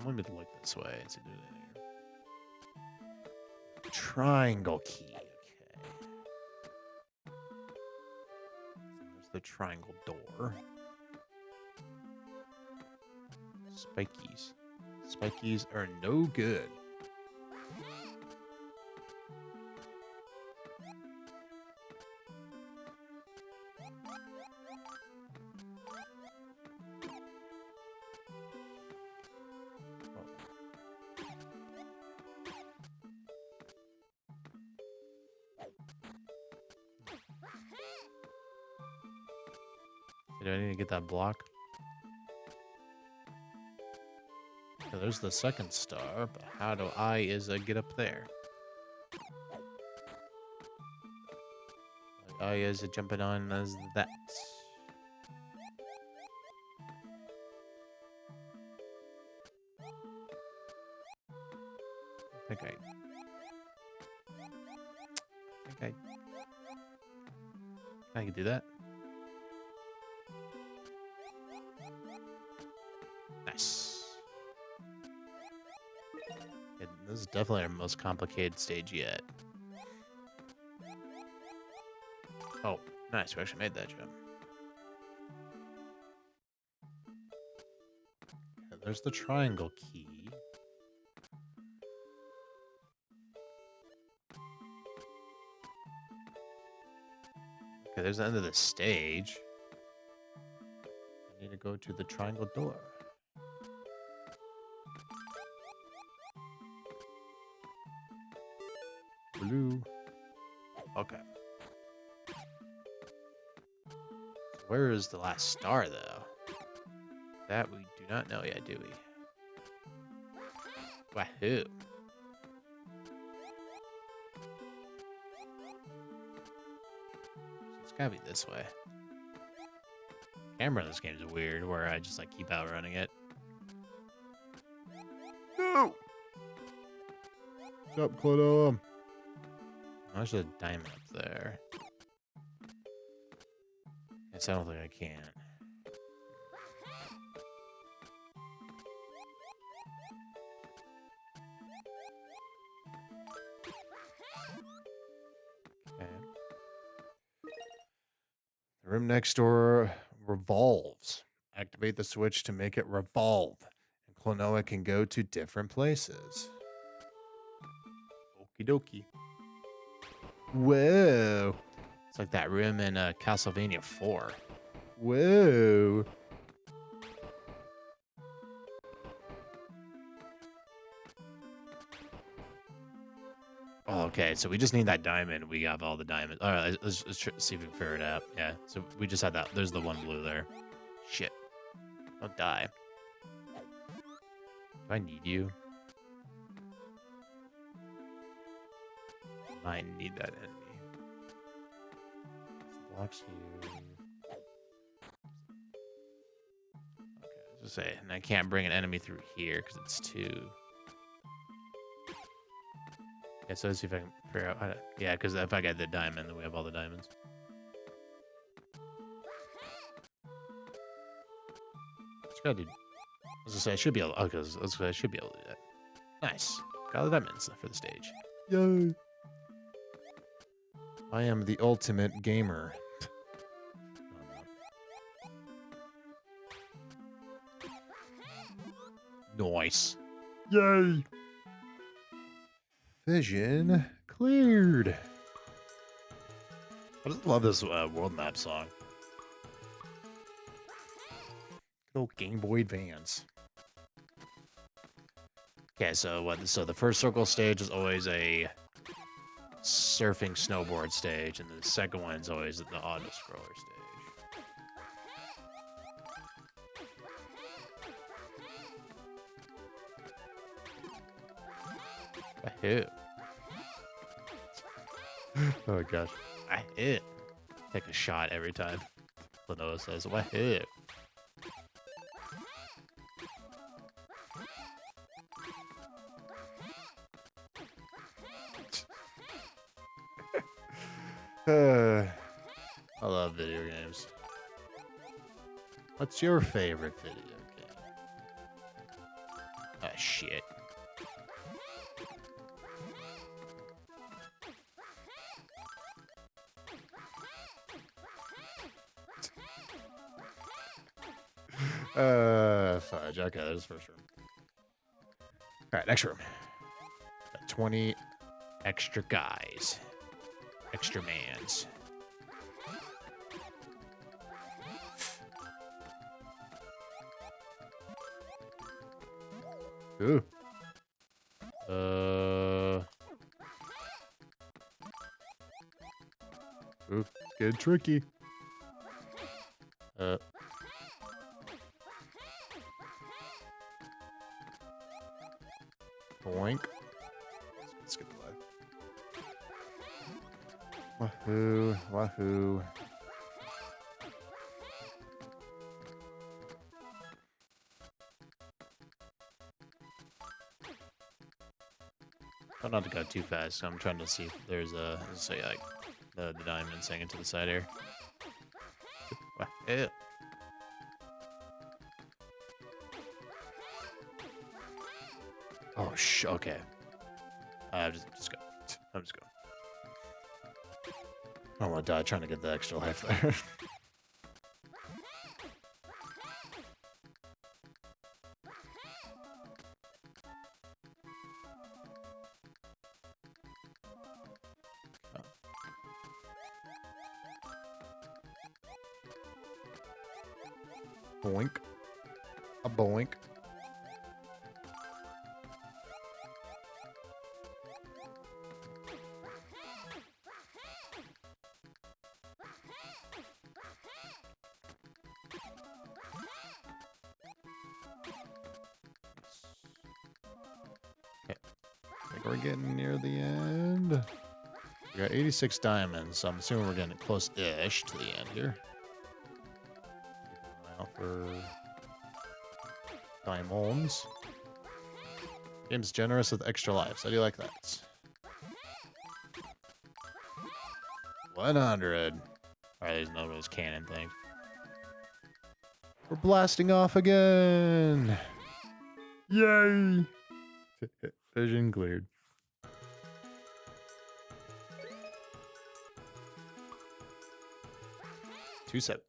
Let me look this way and see if there's anything here. Triangle key. Okay. There's the triangle door. Spikies. Spikies are no good. Do I need to get that block? So there's the second star, but how do I get up there? I is jumping on as that. I think I can do that. Nice. Yeah, this is definitely our most complicated stage yet. Oh, nice. We actually made that jump. Okay, there's the triangle key. Okay, there's the end of the stage. I need to go to the triangle door. Blue. Okay. Where is the last star, though? That we do not know yet, do we? Wahoo. So it's gotta be this way. Camera in this game is weird, where I just like keep outrunning it. No! What's up, Klonoa? There's a diamond up there. Yes, I don't think I can. Okay. The room next door revolves. Activate the switch to make it revolve, and Klonoa can go to different places. Okie dokie. Whoa. It's like that room in Castlevania 4. Whoa. Oh, okay, so we just need that diamond. We have all the diamonds. All right, let's see if we can figure it out. Yeah, so we just had that. There's the one blue there. Shit. Don't die. I need you. I need that enemy. Blocks you. Okay, I was gonna say, and I can't bring an enemy through here because it's too. Yeah, so let's see if I can figure out how to. Yeah, because if I get the diamond, then we have all the diamonds. Just gotta do. I was gonna say I should be able. Okay, I should be able to do that. Nice. Got all the diamonds for the stage. Yay! I am the ultimate gamer. Nice. Yay! Vision cleared. I just love this world map song. Good old Game Boy Advance. Okay, so what? So the first circle stage is always a surfing snowboard stage, and the second one is always the auto scroller stage. I hit. Oh gosh, I hit. Take a shot every time. Klonoa says, "What hit?" I love video games. What's your favorite video game? Ah, shit. Fudge. Okay, there's the first room. Alright, next room. Got 20 extra guys. Extra mans. Ooh. Ooh, it's getting tricky. Boink. Let's skip the live. Wahoo, wahoo. Try not to go too fast. So I'm trying to see if there's a, say, like the diamonds hanging to the side here. Wahoo. Oh, okay. Just go. I'm just going. I don't want to die trying to get the extra life there. Boink. A boink. Okay. I think we're getting near the end. We got 86 diamonds, so I'm assuming we're getting close-ish to the end here. Keep an eye out for diamonds. Game's generous with extra lives. How do you like that? 100. Alright, there's another one of those cannon things. We're blasting off again! Yay! Vision cleared. Two seven.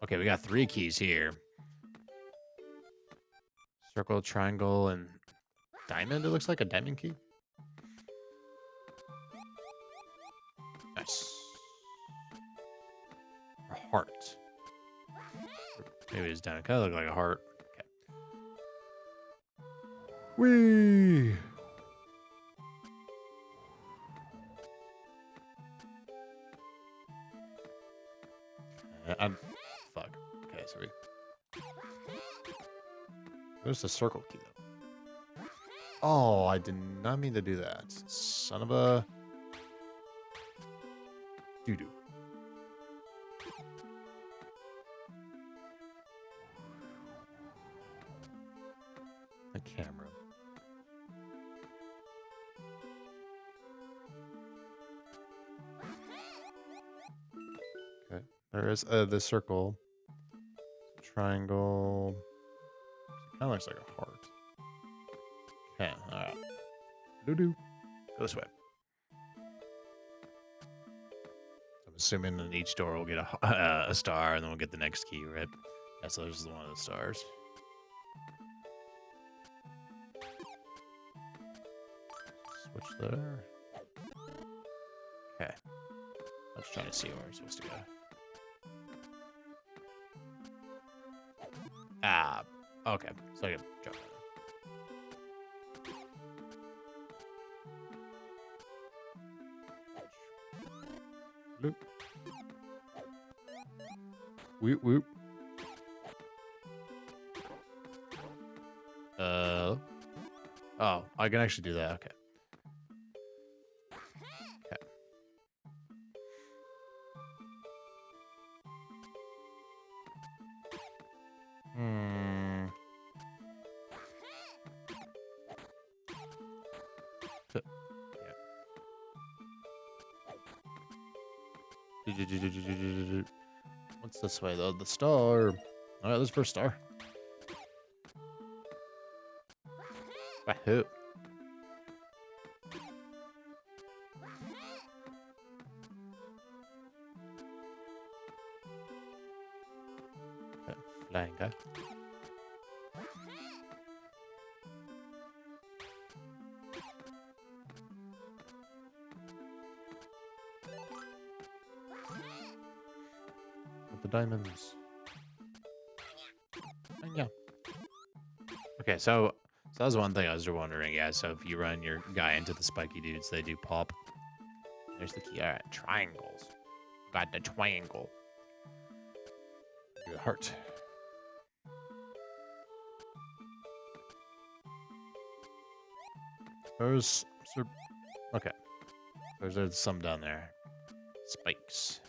Okay, we got 3 keys here. Circle, triangle, and diamond. It looks like a diamond key. Nice. Or heart. Maybe it's down. It kind of looks like a heart. Okay. Whee! Fuck. Okay, so we... There's the circle key, though. Oh, I did not mean to do that. Son of a... doo-doo. The camera. Okay. There is the circle. Triangle. Kind of looks like a heart. Okay, alright. Doo-doo. Go this way. I'm assuming in each door we'll get a star, and then we'll get the next key, right? Yeah, so there's one of the stars. Switch there. Okay. I was trying to see where we're supposed to go. Ah, okay. So I can jump. Loop. Whoop whoop. Oh, I can actually do that. Okay. Okay. What's this way though? The star. All right, let's first star. Wahoo. Okay, flying guy. With the diamonds. Yeah. Okay, so that was one thing I was wondering, yeah. So if you run your guy into the spiky dudes, they do pop. There's the key. All right, triangles. Got the triangle. The heart. There's okay. There's some down there. Spikes.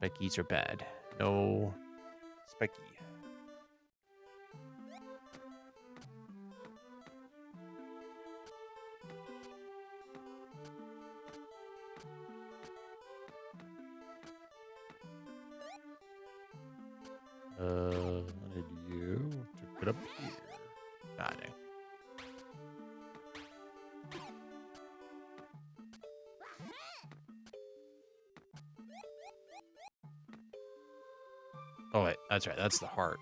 Spikies are bad. No spiky. I need you to get up here. Got it. Oh wait, that's right. That's the heart.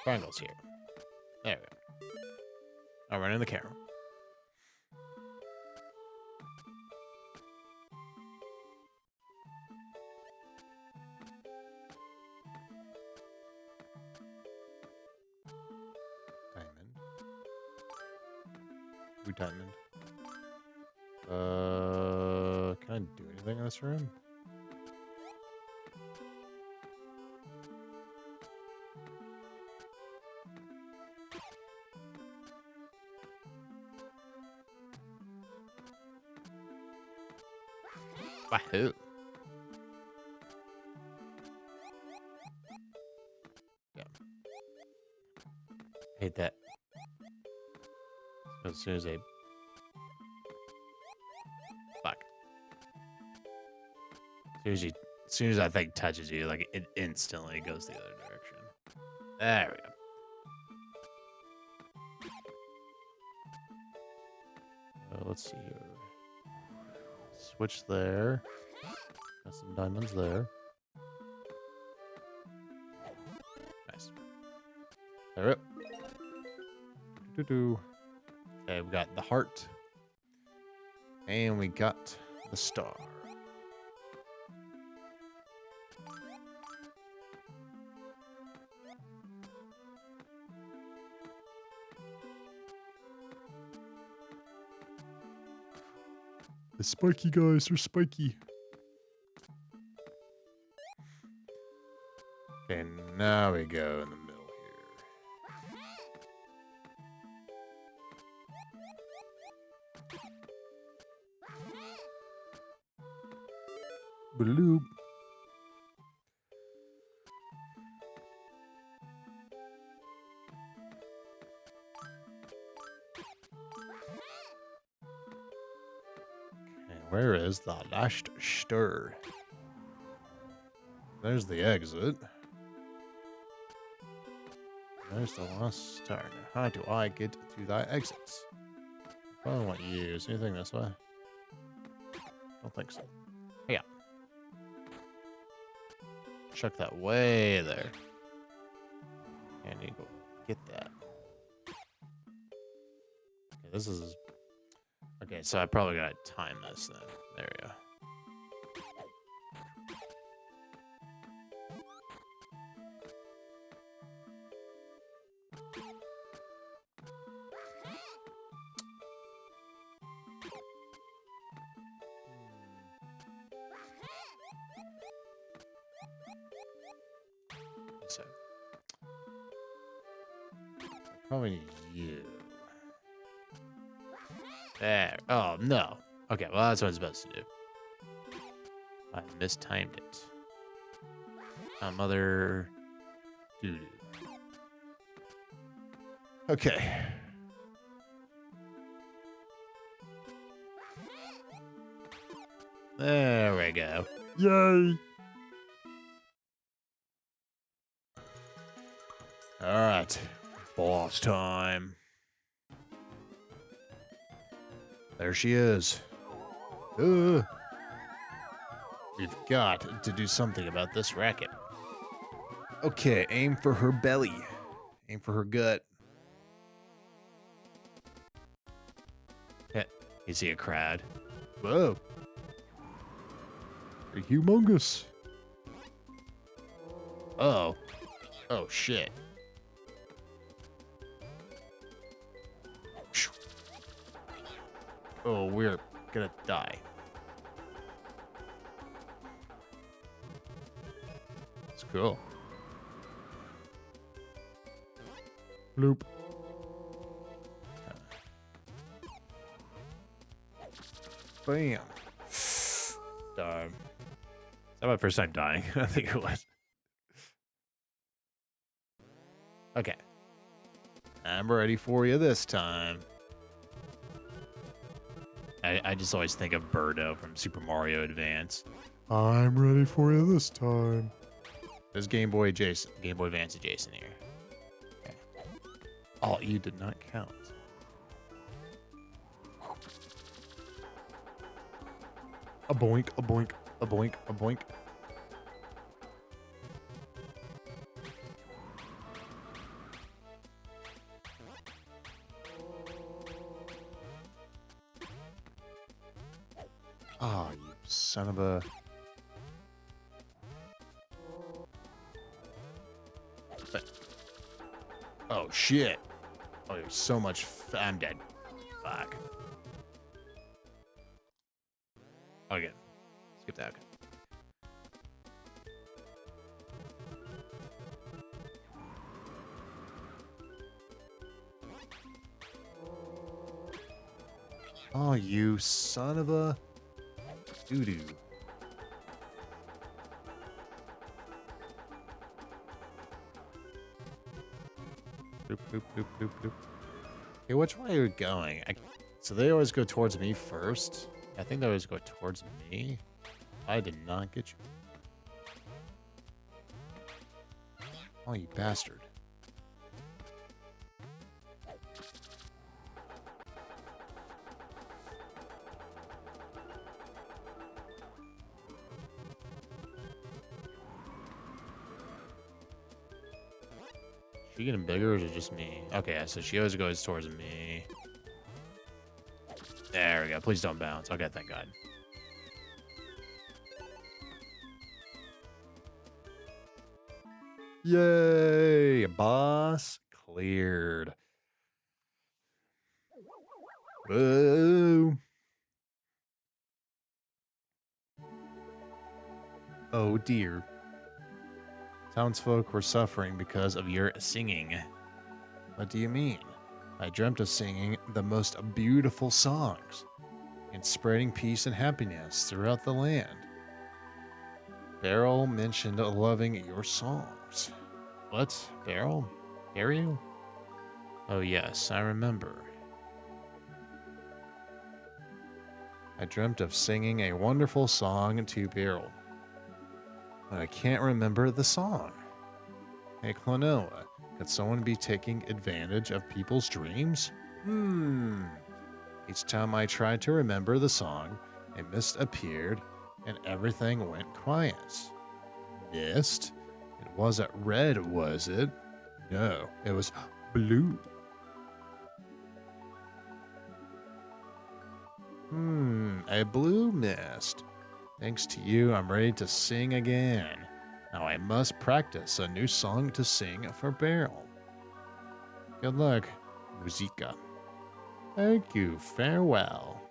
Triangle's here. There we go. I'll run in the camera. Diamond. Blue diamond. Can I do anything in this room? Wahoo. Yeah. Hate that. As soon as they... Fuck. As soon as that thing touches you, like, it instantly goes the other direction. There we go. Let's see here. Switch there. Got some diamonds there. Nice. There it. Okay, we got the heart. And we got the star. The spiky guys are spiky. Okay, Now we go in the middle here. Bloop. Okay, where is the last stir? There's the exit. There's the last star. How do I get to the exits? I probably want you. Is anything this way? Don't think so. Yeah. Check that way there. I need to go get that. Okay, this is... Okay, so I probably gotta time this then. There we go. So, I probably need you. There. Oh, no. Okay, well, that's what I'm supposed to do. I mistimed it. Mother... doo-doo. Okay. There we go. Yay! Alright. Boss time. There she is. We've got to do something about this racket. Okay, aim for her belly. Aim for her gut. Heh, you see a crowd. Whoa. They're humongous. Oh. Oh, shit. Oh, we're gonna die. It's cool. Bloop. Bam. Darn. Is that my first time dying? I think it was. Okay. I'm ready for you this time. I just always think of Birdo from Super Mario Advance. I'm ready for you this time. There's Game Boy Advance adjacent here. Okay. Oh, you did not count. A boink, a boink, a boink, a boink. Oh, you son of a... Oh, shit. Oh, there's so much... I'm dead. Fuck. Okay. Skip that. Okay. Oh, you son of a... doo-doo. Boop, boop, boop, boop, boop. Okay, which way are you going? So they always go towards me first. I think they always go towards me. I did not get you. Oh, you bastard. Is she getting bigger or is it just me? Okay, so she always goes towards me. There we go. Please don't bounce. Okay, thank God. Yay! Boss cleared. Whoa. Oh dear. Townsfolk were suffering because of your singing. What do you mean? I dreamt of singing the most beautiful songs and spreading peace and happiness throughout the land. Beryl mentioned loving your songs. What? Beryl? Ariel? Oh yes, I remember. I dreamt of singing a wonderful song to Beryl, but I can't remember the song. Hey, Klonoa, could someone be taking advantage of people's dreams? Each time I tried to remember the song, a mist appeared and everything went quiet. Mist? It wasn't red, was it? No, it was blue. A blue mist. Thanks to you, I'm ready to sing again. Now I must practice a new song to sing for Beryl. Good luck, Musica. Thank you, farewell.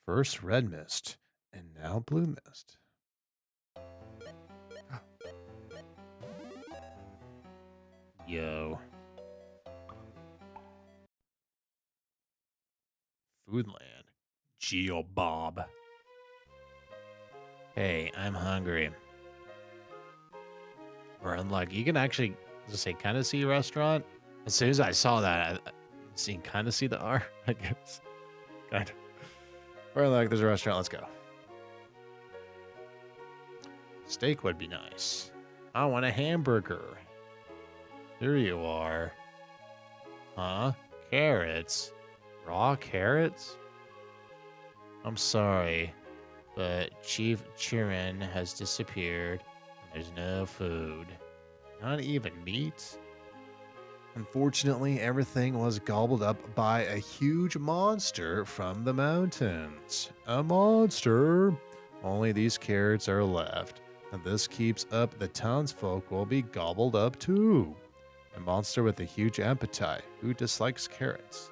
First red mist, and now blue mist. Yo. Foodland. Geo Bob. Hey, I'm hungry. We're unlucky. You can actually just say kind of see restaurant. As soon as I saw that, I kind of see the R, I guess. Kind of. We're unlucky. There's a restaurant. Let's go. Steak would be nice. I want a hamburger. Here you are. Huh? Carrots? Raw carrots? I'm sorry, but Chief Chirin has disappeared. And there's no food. Not even meat? Unfortunately, everything was gobbled up by a huge monster from the mountains. A monster? Only these carrots are left. And this keeps up, the townsfolk will be gobbled up too. A monster with a huge appetite. Who dislikes carrots?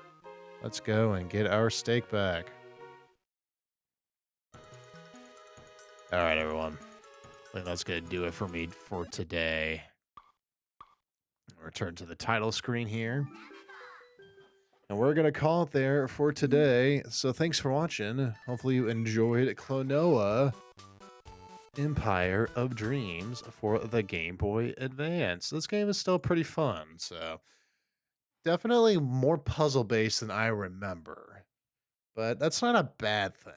Let's go and get our steak back. Alright, everyone. I think that's going to do it for me for today. Return to the title screen here. And we're going to call it there for today. So thanks for watching. Hopefully you enjoyed Klonoa Empire of Dreams for the Game Boy Advance. This game is still pretty fun, so definitely more puzzle based than I remember, but that's not a bad thing.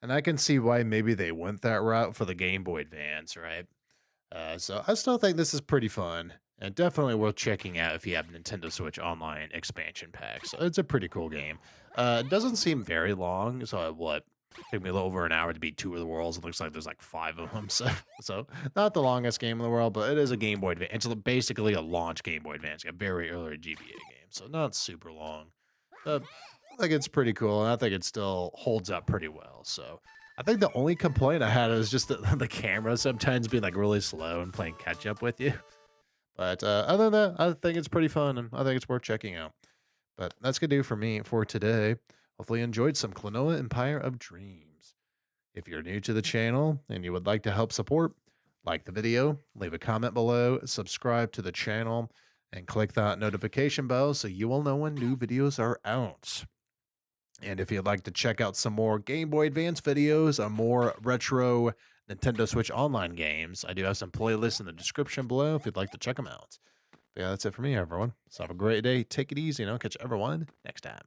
And I can see why maybe they went that route for the Game Boy Advance, right? So I still think this is pretty fun and definitely worth checking out if you have Nintendo Switch Online expansion packs. So it's a pretty cool game. It doesn't seem very long, so what? Took me a little over an hour to beat 2 of the worlds. It looks like there's like 5 of them. So not the longest game in the world, but it is a Game Boy Advance. It's basically a launch Game Boy Advance, a very early GBA game. So not super long. But I think it's pretty cool, and I think it still holds up pretty well. So I think the only complaint I had is just the camera sometimes being like really slow and playing catch up with you. But other than that, I think it's pretty fun, and I think it's worth checking out. But that's going to do for me for today. Hopefully you enjoyed some Klonoa Empire of Dreams. If you're new to the channel and you would like to help support, like the video, leave a comment below, subscribe to the channel, and click that notification bell so you will know when new videos are out. And if you'd like to check out some more Game Boy Advance videos or more retro Nintendo Switch Online games, I do have some playlists in the description below if you'd like to check them out. But yeah, that's it for me, everyone. So have a great day. Take it easy, and I'll catch everyone next time.